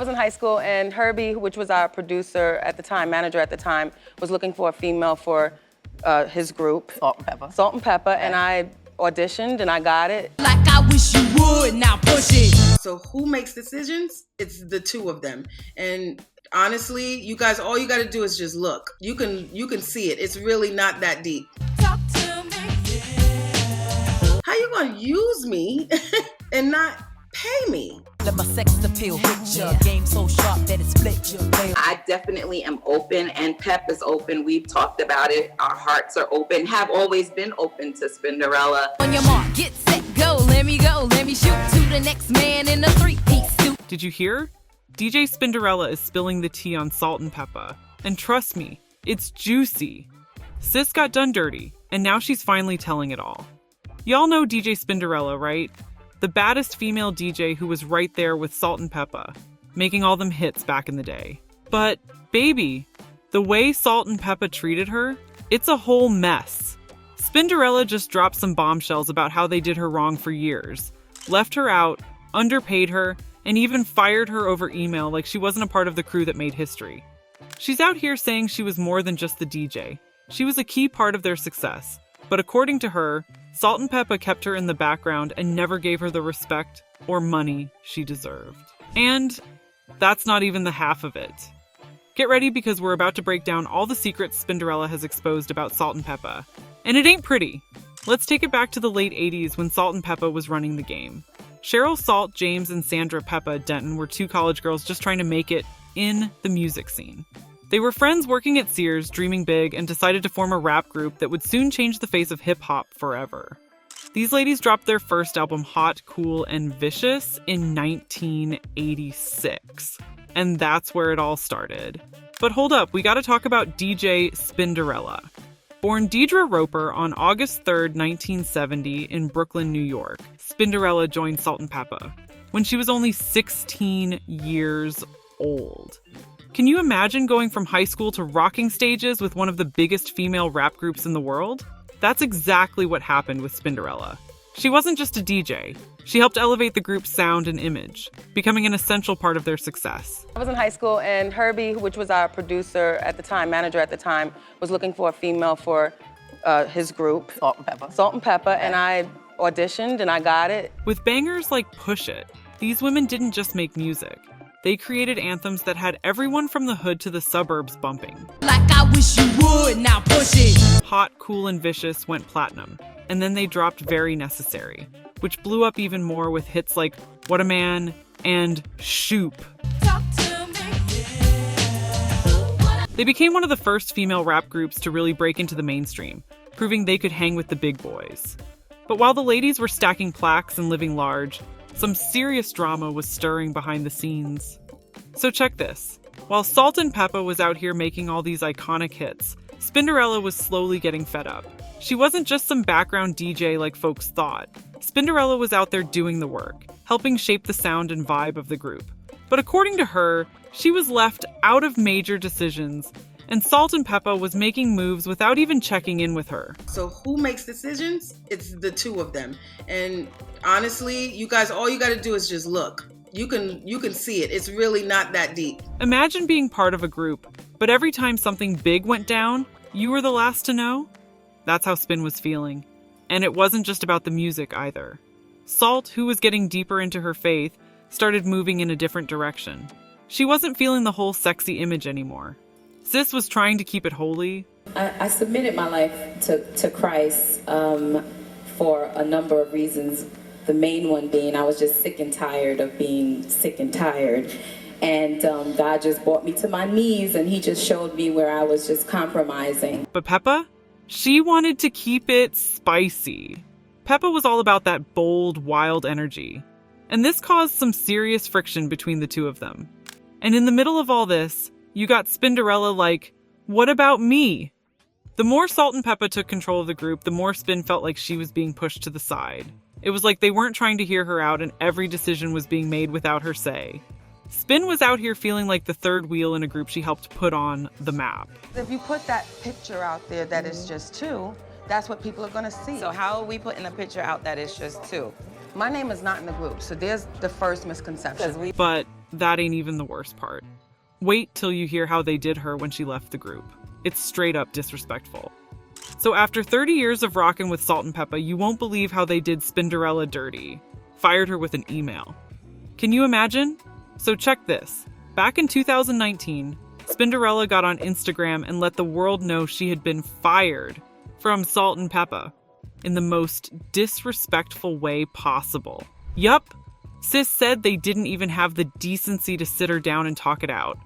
was in high school, and Herbie, which was our producer at the time, manager at the time, was looking for a female for his group. Salt-N-Pepa. Salt-N-Pepa, and I auditioned and I got it. Like I wish you would, now push it. So who makes decisions? It's the two of them. And honestly, you guys, all you gotta do is just look. You can see it. It's really not that deep. Talk to me. How you gonna use me and not pay me? Let my sex appeal hit ya. Game so sharp that it split ya. I definitely am open, and Pep is open. We've talked about it. Our hearts are open, have always been open to Spinderella. On your mark, get set, go. Let me shoot to the next man in a three-piece suit. Did you hear? DJ Spinderella is spilling the tea on Salt-N-Pepa. And trust me, it's juicy. Sis got done dirty, and now she's finally telling it all. Y'all know DJ Spinderella, right? The baddest female DJ who was right there with Salt-N-Pepa, making all them hits back in the day. But, baby, the way Salt-N-Pepa treated her, it's a whole mess. Spinderella just dropped some bombshells about how they did her wrong for years, left her out, underpaid her, and even fired her over email like she wasn't a part of the crew that made history. She's out here saying she was more than just the DJ. She was a key part of their success. But according to her, Salt-N-Pepa kept her in the background and never gave her the respect or money she deserved. And that's not even the half of it. Get ready, because we're about to break down all the secrets Spinderella has exposed about Salt-N-Pepa. And it ain't pretty. Let's take it back to the late 80s when Salt-N-Pepa was running the game. Cheryl Salt, James, and Sandra Peppa Denton were two college girls just trying to make it in the music scene. They were friends working at Sears, dreaming big, and decided to form a rap group that would soon change the face of hip-hop forever. These ladies dropped their first album, Hot, Cool, and Vicious, in 1986. And that's where it all started. But hold up, we gotta talk about DJ Spinderella. Born Deidre Roper on August 3rd, 1970 in Brooklyn, New York, Spinderella joined Salt-N-Pepa when she was only 16 years old. Can you imagine going from high school to rocking stages with one of the biggest female rap groups in the world? That's exactly what happened with Spinderella. She wasn't just a DJ. She helped elevate the group's sound and image, becoming an essential part of their success. I was in high school, and Herbie, which was our producer at the time, manager at the time, was looking for a female for his group. Salt-N-Pepa. Salt-N-Pepa, and I auditioned and I got it. With bangers like Push It, these women didn't just make music. They created anthems that had everyone from the hood to the suburbs bumping. Like I wish you would, now push it. Hot, Cool, and Vicious went platinum, and then they dropped Very Necessary, which blew up even more with hits like What a Man and Shoop. Talk to me. They became one of the first female rap groups to really break into the mainstream, proving they could hang with the big boys. But while the ladies were stacking plaques and living large, some serious drama was stirring behind the scenes. So check this. While Salt-N-Pepa was out here making all these iconic hits, Spinderella was slowly getting fed up. She wasn't just some background DJ like folks thought. Spinderella was out there doing the work, helping shape the sound and vibe of the group. But according to her, she was left out of major decisions, and Salt-N-Pepa was making moves without even checking in with her. So who makes decisions? It's the two of them. And honestly, you guys, all you gotta do is just look. You can see it. It's really not that deep. Imagine being part of a group, but every time something big went down, you were the last to know? That's how Spin was feeling. And it wasn't just about the music either. Salt, who was getting deeper into her faith, started moving in a different direction. She wasn't feeling the whole sexy image anymore. Sis was trying to keep it holy. I submitted my life to Christ for a number of reasons. The main one being I was just sick and tired of being sick and tired. And God just brought me to my knees, and he just showed me where I was just compromising. But Peppa? She wanted to keep it spicy. Peppa was all about that bold, wild energy. And this caused some serious friction between the two of them. And in the middle of all this, you got Spinderella like, what about me? The more Salt-N-Pepa took control of the group, the more Spin felt like she was being pushed to the side. It was like they weren't trying to hear her out, and every decision was being made without her say. Spin was out here feeling like the third wheel in a group she helped put on the map. If you put that picture out there that is just two, that's what people are gonna see. So how are we putting a picture out that is just two? My name is not in the group, so there's the first misconception. But that ain't even the worst part. Wait till you hear how they did her when she left the group. It's straight up disrespectful. So after 30 years of rocking with Salt-N-Pepa, you won't believe how they did Spinderella dirty. Fired her with an email. Can you imagine? So check this. Back in 2019, Spinderella got on Instagram and let the world know she had been fired from Salt-N-Pepa in the most disrespectful way possible. Yup, sis said they didn't even have the decency to sit her down and talk it out.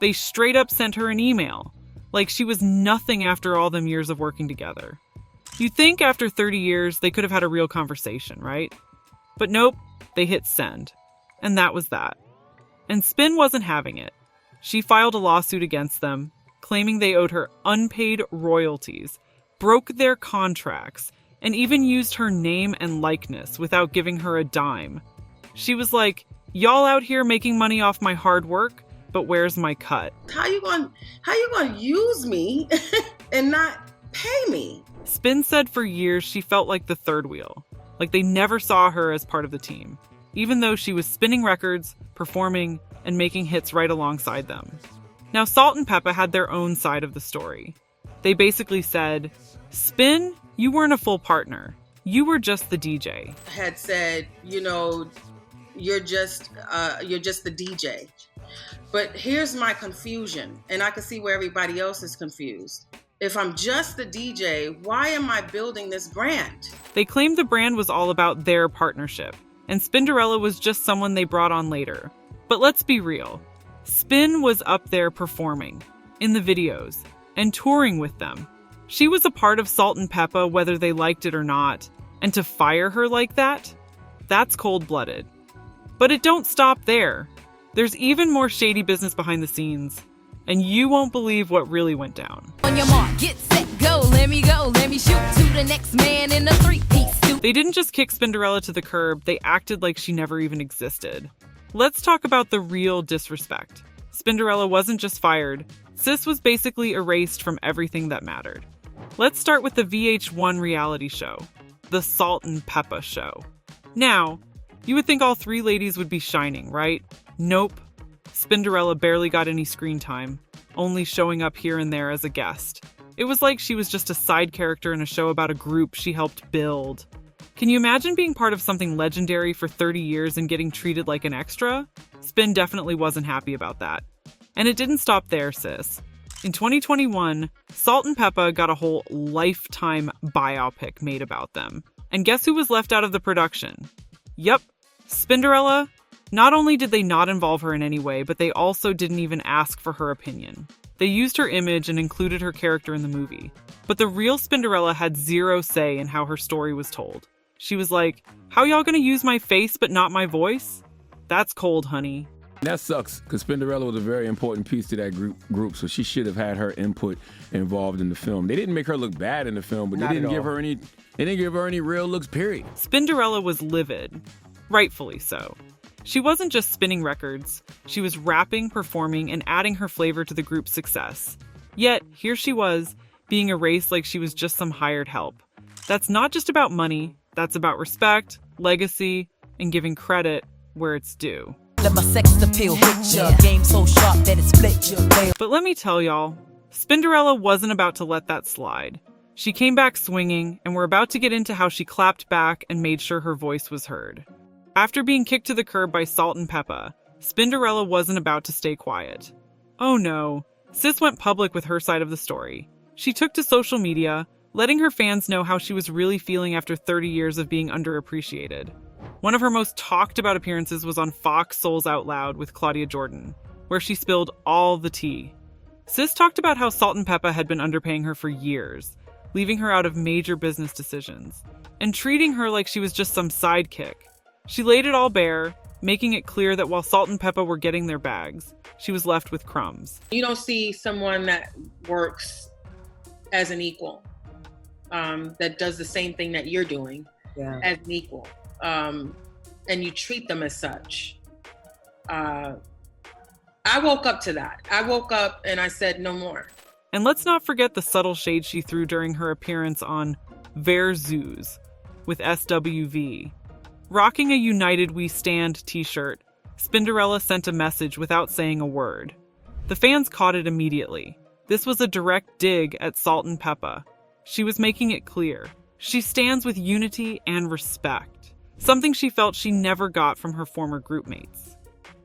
They straight up sent her an email, like she was nothing after all them years of working together. You'd think after 30 years they could have had a real conversation, right? But nope, they hit send. And that was that. And Spin wasn't having it. She filed a lawsuit against them, claiming they owed her unpaid royalties, broke their contracts, and even used her name and likeness without giving her a dime. She was like, y'all out here making money off my hard work, but where's my cut? How you gonna use me and not pay me? Spin said for years she felt like the third wheel, like they never saw her as part of the team, even though she was spinning records, performing, and making hits right alongside them. Now, Salt-N-Pepa had their own side of the story. They basically said, Spin, you weren't a full partner. You were just the DJ. Had said, you're just the DJ. But here's my confusion, and I can see where everybody else is confused. If I'm just the DJ, why am I building this brand? They claimed the brand was all about their partnership, and Spinderella was just someone they brought on later. But let's be real. Spin was up there performing, in the videos, and touring with them. She was a part of Salt-N-Pepa whether they liked it or not, and to fire her like that? That's cold-blooded. But it don't stop there. There's even more shady business behind the scenes, and you won't believe what really went down. On your mark, get set, go, let me shoot to the next man in a three-piece suit. They didn't just kick Spinderella to the curb, they acted like she never even existed. Let's talk about the real disrespect. Spinderella wasn't just fired, sis was basically erased from everything that mattered. Let's start with the VH1 reality show, the Salt-N-Pepa show. Now, you would think all three ladies would be shining, right? Nope. Spinderella barely got any screen time, only showing up here and there as a guest. It was like she was just a side character in a show about a group she helped build. Can you imagine being part of something legendary for 30 years and getting treated like an extra? Spin definitely wasn't happy about that. And it didn't stop there, sis. In 2021, Salt-N-Pepa got a whole Lifetime biopic made about them. And guess who was left out of the production? Yep, Spinderella. Not only did they not involve her in any way, but they also didn't even ask for her opinion. They used her image and included her character in the movie. But the real Spinderella had zero say in how her story was told. She was like, how y'all gonna use my face but not my voice? That's cold, honey. That sucks, because Spinderella was a very important piece to that group, so she should have had her input involved in the film. They didn't make her look bad in the film, but they didn't give her any real looks, period. Spinderella was livid. Rightfully so. She wasn't just spinning records. She was rapping, performing, and adding her flavor to the group's success. Yet, here she was, being erased like she was just some hired help. That's not just about money. That's about respect, legacy, and giving credit where it's due. Let my sex appeal hit ya. Game so sharp that it split ya. But let me tell y'all, Spinderella wasn't about to let that slide. She came back swinging, and we're about to get into how she clapped back and made sure her voice was heard. After being kicked to the curb by Salt-N-Pepa, Spinderella wasn't about to stay quiet. Oh no, sis went public with her side of the story. She took to social media, letting her fans know how she was really feeling after 30 years of being underappreciated. One of her most talked about appearances was on Fox Souls Out Loud with Claudia Jordan, where she spilled all the tea. Sis talked about how Salt-N-Pepa had been underpaying her for years, leaving her out of major business decisions, and treating her like she was just some sidekick. She laid it all bare, making it clear that while Salt-N-Pepa were getting their bags, she was left with crumbs. You don't see someone that works as an equal, that does the same thing that you're doing as an equal, and you treat them as such. I woke up to that. I woke up and I said, no more. And let's not forget the subtle shade she threw during her appearance on Erasure with SWV. Rocking a United We Stand t-shirt, Spinderella sent a message without saying a word. The fans caught it immediately. This was a direct dig at Salt-N-Pepa. She was making it clear. She stands with unity and respect, something she felt she never got from her former groupmates.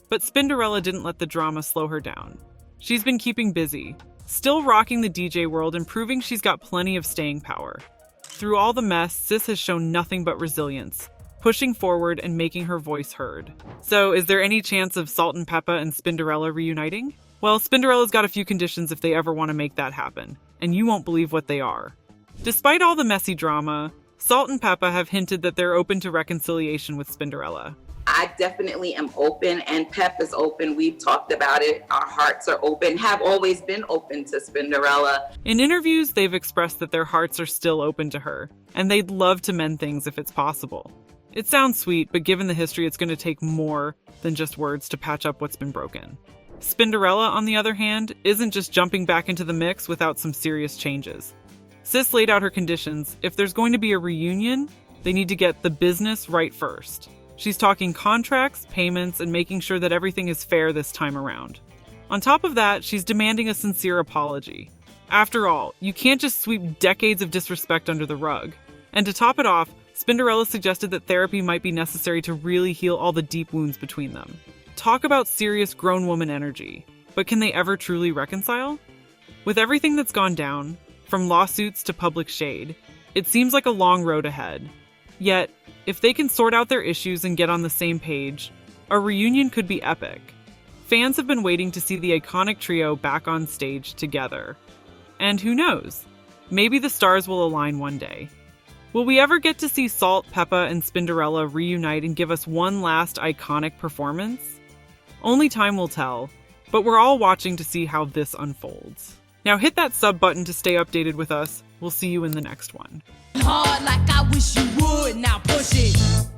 But Spinderella didn't let the drama slow her down. She's been keeping busy, still rocking the DJ world and proving she's got plenty of staying power. Through all the mess, Sis has shown nothing but resilience, pushing forward and making her voice heard. So, is there any chance of Salt-N-Pepa and Spinderella reuniting? Well, Spinderella's got a few conditions if they ever want to make that happen, and you won't believe what they are. Despite all the messy drama, Salt-N-Pepa have hinted that they're open to reconciliation with Spinderella. I definitely am open, and Pep is open. We've talked about it. Our hearts are open, have always been open to Spinderella. In interviews, they've expressed that their hearts are still open to her, and they'd love to mend things if it's possible. It sounds sweet, but given the history, it's going to take more than just words to patch up what's been broken. Spinderella, on the other hand, isn't just jumping back into the mix without some serious changes. Sis laid out her conditions. If there's going to be a reunion, they need to get the business right first. She's talking contracts, payments, and making sure that everything is fair this time around. On top of that, she's demanding a sincere apology. After all, you can't just sweep decades of disrespect under the rug. And to top it off, Spinderella suggested that therapy might be necessary to really heal all the deep wounds between them. Talk about serious grown woman energy. But can they ever truly reconcile? With everything that's gone down, from lawsuits to public shade, it seems like a long road ahead. Yet, if they can sort out their issues and get on the same page, a reunion could be epic. Fans have been waiting to see the iconic trio back on stage together. And who knows? Maybe the stars will align one day. Will we ever get to see Salt, Peppa, and Spinderella reunite and give us one last iconic performance? Only time will tell, but we're all watching to see how this unfolds. Now hit that sub button to stay updated with us. We'll see you in the next one. Hard like I wish you would, now push it.